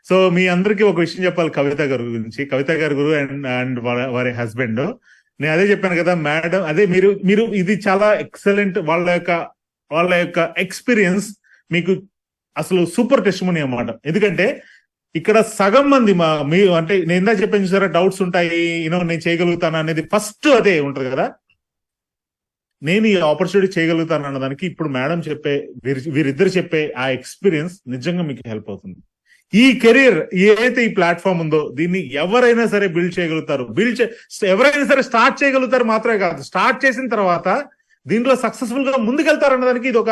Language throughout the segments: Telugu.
సో మీ అందరికి ఒక విషయం చెప్పాలి కవిత గారి గురించి. కవిత గారి గురు అండ్ వారి హస్బెండ్. నేను అదే చెప్పాను కదా మేడం, అదే మీరు మీరు ఇది చాలా ఎక్సలెంట్. వాళ్ళ యొక్క ఎక్స్పీరియన్స్ మీకు అసలు సూపర్ టెస్టిమోనీ అన్నమాట. ఎందుకంటే ఇక్కడ సగం మంది మీ అంటే నేను ఇందా చెప్పాను చూసారా, డౌట్స్ ఉంటాయి, నేను చేయగలుగుతాను అనేది ఫస్ట్ అదే ఉంటది కదా. నేను ఈ ఆపర్చునిటీ చేయగలుగుతాను అన్నదానికి ఇప్పుడు మేడం చెప్పే, వీరిద్దరు చెప్పే ఆ ఎక్స్పీరియన్స్ నిజంగా మీకు హెల్ప్ అవుతుంది. ఈ కెరీర్ ఏదైతే ఈ ప్లాట్ఫామ్ ఉందో దీన్ని ఎవరైనా సరే బిల్డ్ చేయగలుగుతారు. ఎవరైనా సరే స్టార్ట్ చేయగలుగుతారు మాత్రమే కాదు, స్టార్ట్ చేసిన తర్వాత దీంట్లో సక్సెస్ఫుల్ గా ముందుకెళ్తారు అన్నదానికి ఇది ఒక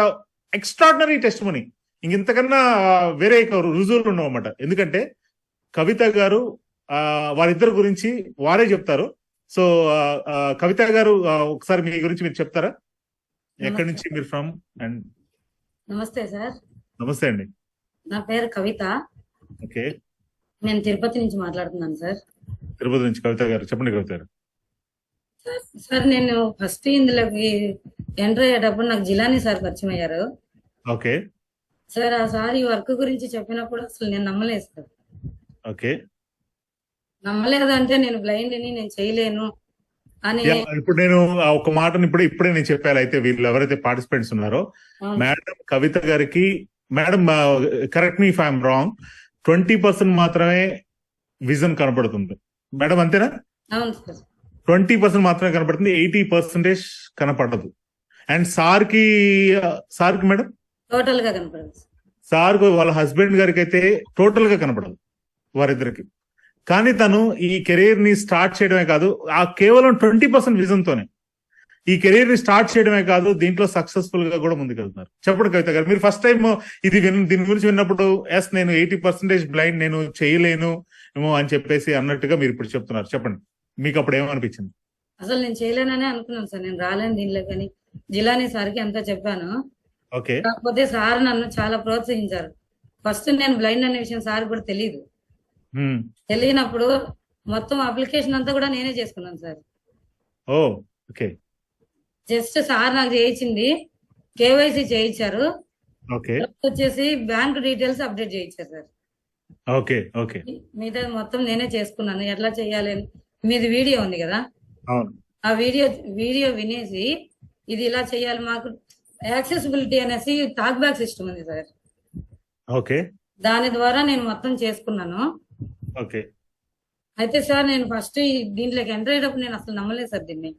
ఎక్స్ట్రాడినరీ టెస్టిమోనీ. ఇంతకన్నా వేరే రుజువులు ఉండవు అన్నమాట. ఎందుకంటే కవిత గారు వారిద్దరి గురించి వారే చెప్తారు. సో కవిత గారు ఒకసారి మీ గురించి మీరు చెప్తారా? ఎక్కడి నుంచి మీరు ఫ్రమ్? అండ్ నమస్తే సార్. నమస్తే అండి. నా పేరు కవిత. ఓకే, నేను తిరుపతి నుంచి మాట్లాడుతున్నాను సార్. తిరుపతి నుంచి కవిత గారు, చెప్పండి కవిత గారు. సార్ నేను ఫస్ట్ ఇందులోకి ఎంటర్ అయ్యేటప్పుడు నాకు జిలానీ సార్ పరిచయం అయ్యారు. ఓకే సార్, ఆ సార్ ఈ వర్క్ గురించి చెప్పినప్పుడు అసలు నేను నమ్మలేదు సార్. ఓకే, నమ్మలేదు అంటే నేను బ్లైండ్ ని నేను చేయలేను అని. ఇప్పుడు నేను ఒక మాటను ఇప్పుడే నేను చెప్పాను. అయితే వీళ్ళు ఎవరైతే పార్టిసిపెంట్స్ ఉన్నారో, మేడం కవిత గారికి, madam correct me if I'm wrong, 20% మాత్రమే విజన్ కనపడుతుంది మేడం, అంతేనా? అవును సార్. 20% మాత్రమే కనపడుతుంది, 80% కనపడదు. అండ్ సార్కి మేడం టోటల్ గా కనపడదు. సార్ వాళ్ళ హస్బెండ్ గారికి అయితే టోటల్ గా కనపడదు వారిద్దరికి. కానీ తను ఈ కెరీర్ ని స్టార్ట్ చేయడమే కాదు, ఆ కేవలం 20% విజన్ తోనే ఈ కెరీర్ ని స్టార్ట్ చేయడమే కాదు, దీంట్లో సక్సెస్ఫుల్ గా కూడా ముందుకెళ్తున్నారు. చెప్పండి కవిత గారు, మీరు ఫస్ట్ టైం దీని గురించి విన్నప్పుడు ఎస్ నేను 80% బ్లైండ్, నేను చేయలేను ఏమో అని చెప్పేసి అన్నట్టుగా మీరు ఇప్పుడు చెప్తున్నారు. చెప్పండి, మీకు అప్పుడు ఏమనిపించింది? అసలు నేను చేయలేననే అనుకున్నాను సార్. నేను రాలేను దీనిలో కానీ జిలానీ సార్కి అంతా చెప్పాను. ఓకే, కాకపోతే సార్ నన్ను చాలా ప్రోత్సహించారు. ఫస్ట్ నేను బ్లైండ్ అనే విషయం సార్ కూడా తెలియనప్పుడు మొత్తం అప్లికేషన్ అంతా కూడా నేనే చేసుకున్నాను సార్. ఓ ఓకే. జస్ట్ సార్ నాకు చేయించింది కేవైసీ చేయించారు. ఓకే, వచ్చేసి బ్యాంక్ డీటెయిల్స్ అప్డేట్ చేయించారు సార్. Okay okay. మీద మొత్తం నేనే చేసుకున్నాను. ఎట్లా చేయాలి, మీది వీడియో ఉంది కదా, ఆ వీడియో వినేసి ఇది ఇలా చేయాలి, మాకు యాక్సెసిబిలిటీ అనేసి టాక్ బ్యాక్ సిస్టమ్ ఉంది సార్. ఓకే, దాని ద్వారా నేను మొత్తం చేసుకున్నాను. ఓకే. అయితే సార్ నేను ఫస్ట్ దీంట్లోకి ఎంటర్ అయ్యేటప్పుడు నేను అసలు నమ్మలేదు సార్ దీన్ని.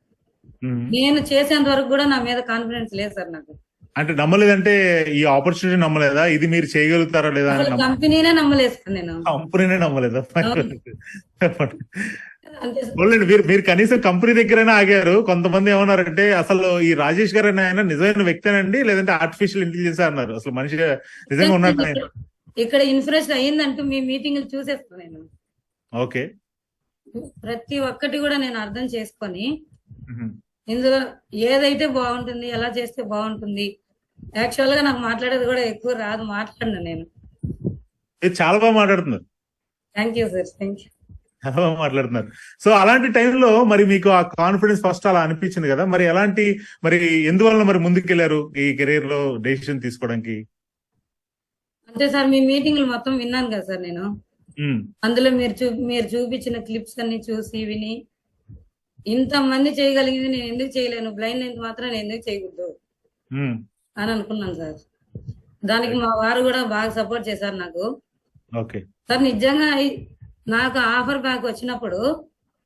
నేను చేసేంత వరకు కూడా నా మీద కాన్ఫిడెన్స్ లేదు సార్ నాకు. అంటే నమ్మలేదంటే ఈ ఆపర్చునిటీ నమ్మలేదా? ఇది మీరు చేయగలుగుతారా లేదా? కంపెనీనే నమ్మలేదు సార్ నేను. కంపెనీనే నమ్మలేదా? మీరు కనీసం కంపెనీ దగ్గరైనా ఆగారు. కొంతమంది ఏమన్నారంటే అసలు ఈ రాజేష్ గారు ఆయన నిజమైన వ్యక్తేనండి, లేదంటే ఆర్టిఫిషియల్ ఇంటెలిజెన్స్ అన్నారు. అసలు మనిషి నిజంగా ఉన్నట్టు ఇక్కడ ఇన్ఫ్లుయెన్స్ అయ్యిందంటూ మీ మీటింగ్ చూసేస్తాను నేను. ఓకే, ప్రతి ఒక్కటి కూడా నేను అర్థం చేసుకొని ఇందులో ఏదైతే బాగుంటుంది, ఎలా చేస్తే బాగుంటుంది. యాక్చువల్ గా నాకు మాట్లాడేది కూడా ఎక్కువ రాదు, మాట్లాడినా నేను. చాలా బాగా మాట్లాడుతున్నారు. Thank you sir, thank you. చాలా బాగా మాట్లాడుతున్నారు. సో అలాంటి టైంలో మరి మీకు ఆ కాన్ఫిడెన్స్ ఫస్ట్ అలా అనిపించింది కదా, మరి ఎందువల్ల మరి ముందుకెళ్లారు ఈ కెరీర్ లో డెసిషన్ తీసుకోవడానికి? అంటే సార్ మీ మీటింగ్లు మొత్తం విన్నాను కదా సార్ నేను. అందులో మీరు చూపించిన క్లిప్స్ అన్ని చూసి విని ఇంతమంది చేయగలిగింది నేను ఎందుకు చేయలేను, బ్లైండ్ మాత్రం నేను ఎందుకు చేయకూడదు అని అనుకున్నాను సార్. దానికి మా వారు కూడా బాగా సపోర్ట్ చేశారు నాకు. సార్ నిజంగా నాకు ఆఫర్ బ్యాక్ వచ్చినప్పుడు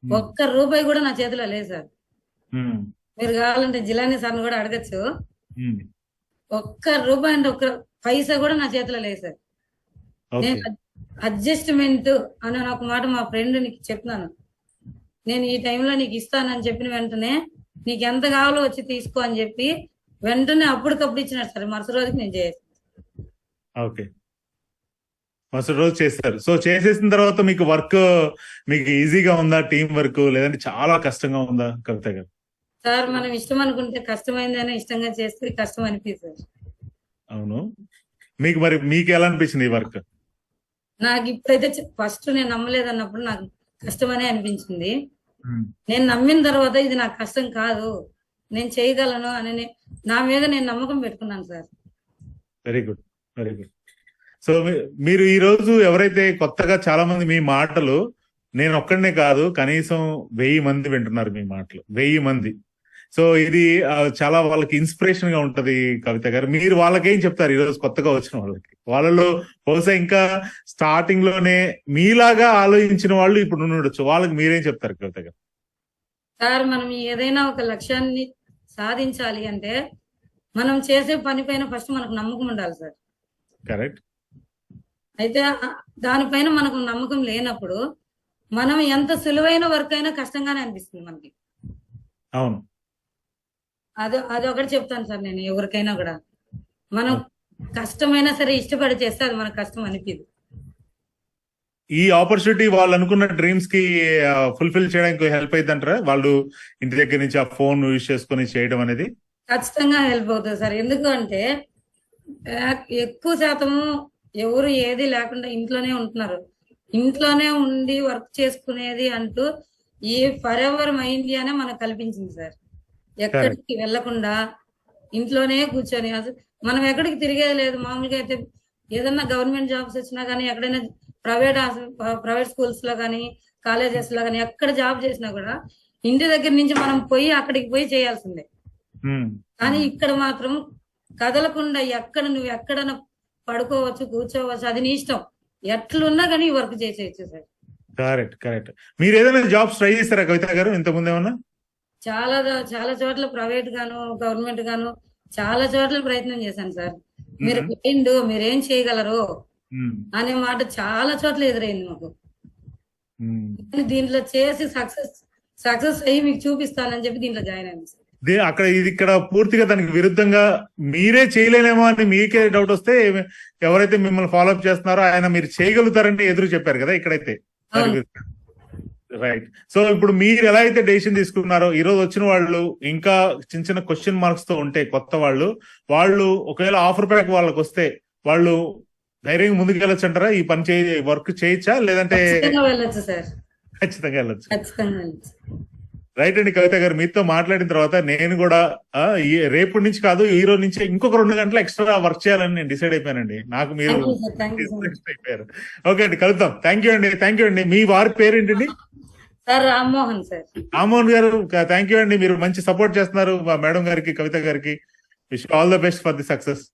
₹1 కూడా నా చేతిలో లేదు సార్. మీరు కావాలంటే జిలానీ సార్ని కూడా అడగచ్చు. ₹1 అంటే ఒక్క పైసా కూడా నా చేతిలో లేదు సార్. నేను అడ్జస్ట్మెంట్ అని ఒక మాట మా ఫ్రెండ్ నీకు చెప్తున్నాను, నేను ఈ టైంలో నీకు ఇస్తానని చెప్పిన వెంటనే నీకు ఎంత కావాలో వచ్చి తీసుకో అని చెప్పి వెంటనే అప్పటికప్పుడు ఇచ్చినారు సార్. మరుసటి రోజుకి నేను చేస్తాను. ఓకే, మరుసటి రోజు చేస్తారు. సో చేసేసిన తర్వాత మీకు వర్క్ మీకు ఈజీగా ఉందా, టీం వర్క్, లేదంటే చాలా కష్టంగా ఉందా కవిత గారు? సార్ మనం ఇష్టం అనుకుంటే కష్టమైందని ఇష్టంగా చేస్తే కష్టం అనిపిస్తుంది. అవును, మీకు ఎలా అనిపించింది ఈ వర్క్? నాకు ఇప్పుడైతే ఫస్ట్ నేను నమ్మలేదు అన్నప్పుడు నాకు కష్టమనే అనిపించింది. నేను నమ్మిన తర్వాత ఇది నాకు కష్టం కాదు, నేను చేయగలను అని నా మీద నేను నమ్మకం పెట్టుకున్నాను sir. Very good, very good. So మీరు ఈ రోజు ఎవరైతే కొత్తగా చాలా మంది మీ మాటలు, నేను ఒక్కడనే కాదు, కనీసం 1000 మంది వింటున్నారు మీ మాటలు, 1000 మంది. సో ఇది చాలా వాళ్ళకి ఇన్స్పిరేషన్ గా ఉంటది కవిత గారు. మీరు వాళ్ళకేం చెప్తారు ఈ రోజు కొత్తగా వచ్చిన వాళ్ళకి? వాళ్ళలో బహుశా ఇంకా స్టార్టింగ్ లోనే మీలాగా ఆలోచించిన వాళ్ళు ఇప్పుడు ఉండొచ్చు, వాళ్ళకి మీరేం చెప్తారు కవిత గారు? సార్, మనం ఏదైనా ఒక లక్ష్యాన్ని సాధించాలి అంటే మనం చేసే పని పైన ఫస్ట్ మనకు నమ్మకం ఉండాలి సార్. కరెక్ట్. అయితే దానిపైన మనకు నమ్మకం లేనప్పుడు మనం ఎంత సులువైన వర్క్ అయినా కష్టంగానే అనిపిస్తుంది మనకి. అవును. అదొకటి చెప్తాను సార్ నేను ఎవరికైనా కూడా. మనం కష్టమైనా సరే ఇష్టపడి చేస్తే అది మనకు కష్టం అనిపించదు. ఈ ఆపర్చునిటీ వాళ్ళు అనుకున్న డ్రీమ్స్ కి ఫుల్ఫిల్ చేయడానికి హెల్ప్ అయింది అంటారా? వాళ్ళు ఇంటి దగ్గర నుంచి ఆ ఫోన్ యూజ్ చేసుకుని చేయడం అనేది ఖచ్చితంగా హెల్ప్ అవుతుంది సార్. ఎందుకు అంటే ఎక్కువ శాతము ఎవరు ఏది లేకుండా ఇంట్లోనే ఉంటున్నారు. ఇంట్లోనే ఉండి వర్క్ చేసుకునేది అంటూ ఈ ఫర్ ఎవర్ మై ఇండియానే మనకు కల్పించింది సార్. ఎక్కడికి వెళ్లకుండా ఇంట్లోనే కూర్చొని, మనం ఎక్కడికి తిరిగేది లేదు. మామూలుగా అయితే ఏదన్నా గవర్నమెంట్ జాబ్స్ వచ్చినా కానీ, ఎక్కడైనా ప్రైవేట్ స్కూల్స్ లో కానీ, కాలేజెస్ లో కానీ ఎక్కడ జాబ్ చేసినా కూడా ఇంటి దగ్గర నుంచి మనం పోయి అక్కడికి పోయి చేయాల్సిందే. కానీ ఇక్కడ మాత్రం కదలకుండా నువ్వు ఎక్కడన్నా పడుకోవచ్చు, కూర్చోవచ్చు, అది నీ ఇష్టం. ఎట్లున్నా కానీ వర్క్ చేసేయచ్చు సార్. Correct correct. మీరు ఏదైనా జాబ్స్ ట్రై చేస్తారా కవిత గారు ఇంతకుముందు ఏమన్నా? చాలా చోట్ల ప్రైవేట్ గాను గవర్నమెంట్ గాను చాలా చోట్ల ప్రయత్నం చేశాను సార్. మీరు బ్లైండ్, మీరేం చేయగలరు అనే మాట చాలా చోట్ల ఎదురైంది మాకు. దీంట్లో చేసి సక్సెస్ అయ్యి మీకు చూపిస్తానని చెప్పి దీంట్లో జాయిన్ అయింది సార్. ఇక్కడ పూర్తిగా దానికి విరుద్ధంగా మీరే చేయలేనేమో అని మీకే డౌట్ వస్తే ఎవరైతే మిమ్మల్ని ఫాలోఅప్ చేస్తున్నారో ఆయన మీరు చేయగలుగుతారని ఎదురు చెప్పారు కదా ఇక్కడైతే. రైట్. సో ఇప్పుడు మీరు ఎలా అయితే డెసిషన్ తీసుకున్నారో, ఈ రోజు వచ్చిన వాళ్ళు ఇంకా చిన్న చిన్న క్వశ్చన్ మార్క్స్ తో ఉంటే కొత్త వాళ్ళు ఒకవేళ ఆఫర్ ప్యాక్ వాళ్ళకి వస్తే వాళ్ళు ధైర్యంగా ముందుకు వెళ్ళొచ్చు అంటారా? ఈ పని వర్క్ చేయొచ్చా లేదంటే? వెళ్ళొచ్చు సార్, ఖచ్చితంగా వెళ్ళొచ్చు. రైట్ అండి కవిత గారు, మీతో మాట్లాడిన తర్వాత నేను కూడా రేపటి నుంచి కాదు ఈ రోజు నుంచి ఇంకొక 2 గంటలు ఎక్స్ట్రా వర్క్ చేయాలని నేను డిసైడ్ అయిపోయానండి. నాకు మీరు అయిపోయారు. ఓకే అండి, కలుద్దాం. థ్యాంక్ యూ అండి. మీ వారి పేరేంటండి? Sir Rammohan sir. రామ్మోహన్ గారు, థ్యాంక్ యూ అండి. మీరు మంచి సపోర్ట్ చేస్తున్నారు మా మేడం గారికి, కవిత గారికి. Wish all the best for the success.